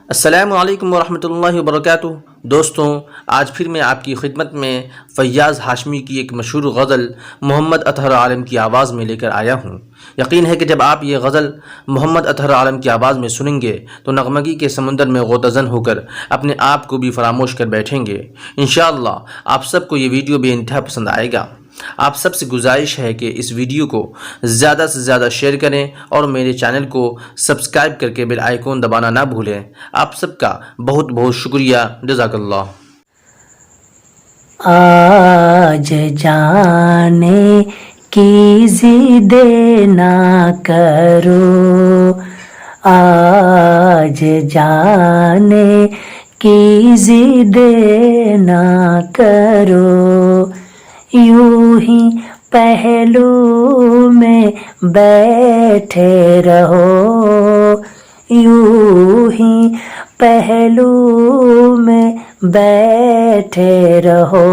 अस्सलामु अलैकुम वरहमतुल्लाहि वबरकातुहू। दोस्तों, आज फिर मैं आपकी खिदमत में फ़ैयाज़ हाशमी की एक मशहूर गज़ल मोहम्मद अतहर आलम की आवाज़ में लेकर आया हूँ। यकीन है कि जब आप ये गज़ल मोहम्मद अतहर आलम की आवाज़ में सुनेंगे तो नगमगी के समंदर में गोतज़न होकर अपने आप को भी फरामोश कर बैठेंगे। इंशाअल्लाह आप सबको ये वीडियो बेइंतहा पसंद आएगा। आप सबसे गुजारिश है कि इस वीडियो को ज़्यादा से ज़्यादा शेयर करें और मेरे चैनल को सब्सक्राइब करके बेल आइकॉन दबाना ना भूलें। आप सबका बहुत बहुत शुक्रिया। जज़ाकल्लाह। आज जाने की जिद ना करो, आज जाने की जिद ना करो, यूं ही पहलू में बैठे रहो, यूं ही पहलू में बैठे रहो,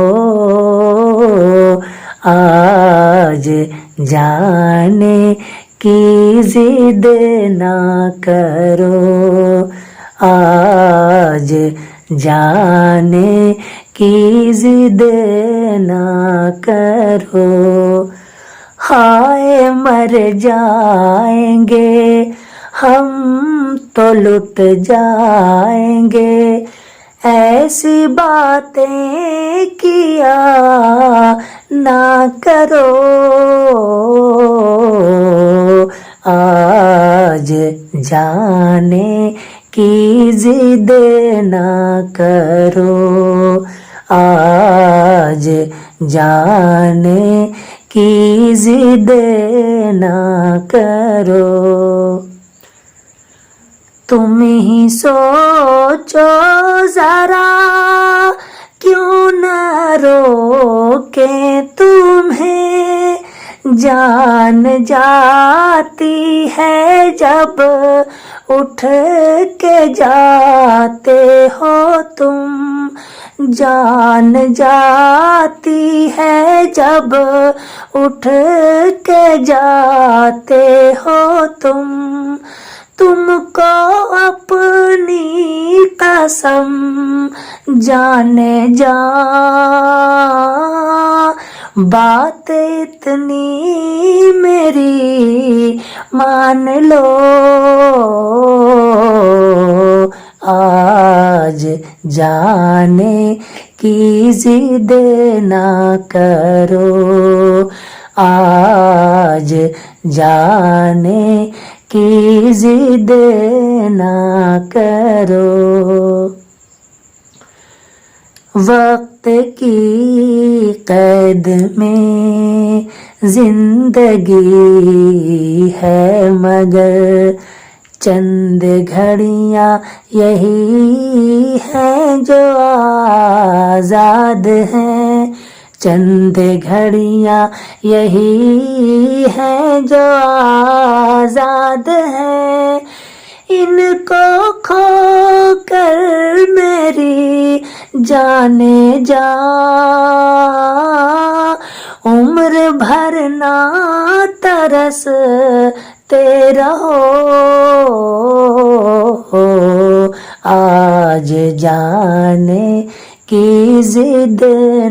आज जाने की जिद ना करो, आज जाने की जिद ना करो। हाय मर जाएंगे हम तो लुट जाएंगे, ऐसी बातें किया ना करो, आज जाने की जिद ना करो, आज जाने की जिद ना करो। तुम ही सोचो जरा, क्यों न रोके तुम्हें, जान जाती है जब उठ के जाते हो तुम, जान जाती है जब उठ के जाते हो तुम, तुमको अपनी कसम जाने जा, बात इतनी मेरी मान लो, आज जाने की जिद ना करो, आज जाने की जिद ना करो। वक्त की कैद में जिंदगी है मगर चंद घड़ियां यही हैं जो आजाद हैं, चंद घड़ियां यही हैं जो आजाद हैं, इनको खो कर मेरी जाने जा, उम्र भर ना तरसते रहो, आज जाने की जिद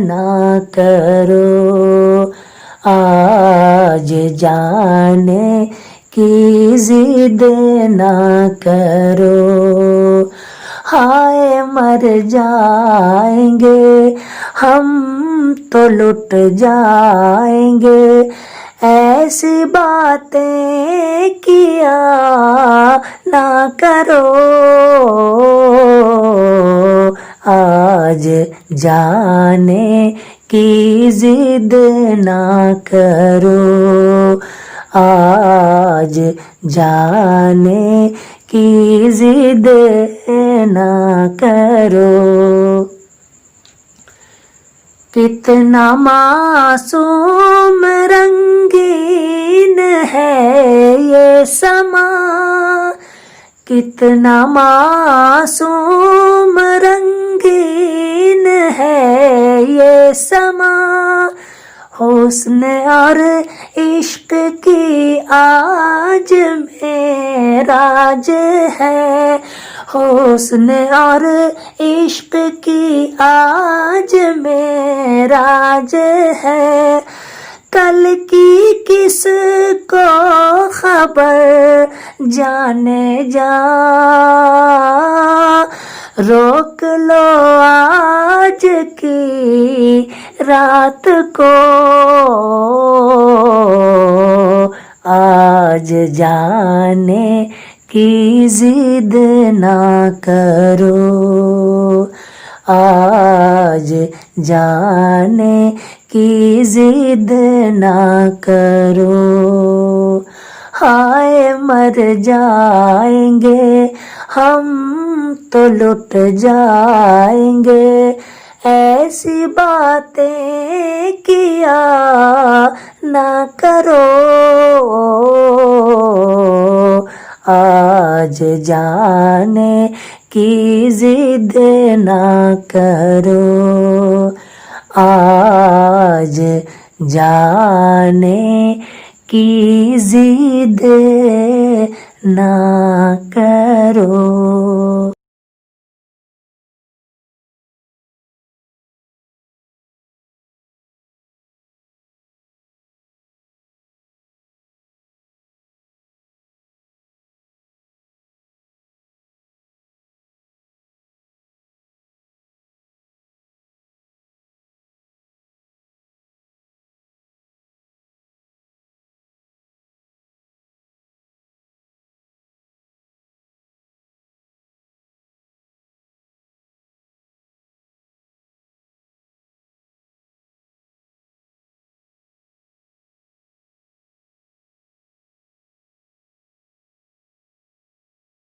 ना करो, आज जाने की जिद ना करो। हाय मर जाएंगे हम तो लुट जाएंगे, ऐसी बातें किया ना करो, आज जाने की जिद ना करो, आज जाने की जिद ना करो। कितना मासूम रंगीन है ये समा, कितना मासूम रंगीन है ये समा, हुस्न और इश्क की आज मेराज है, हुस्न और इश्क की आज मेराज है, कल की किस को खबर जाने जा, रोक लो आज की रात को, आज जाने की जिद ना करो, आज जाने की जिद ना करो, हाय मर जाएंगे हम तो लुट जाएंगे, ऐसी बातें किया ना करो, आज जाने की जिद ना करो, आज जाने की जिद ना करो।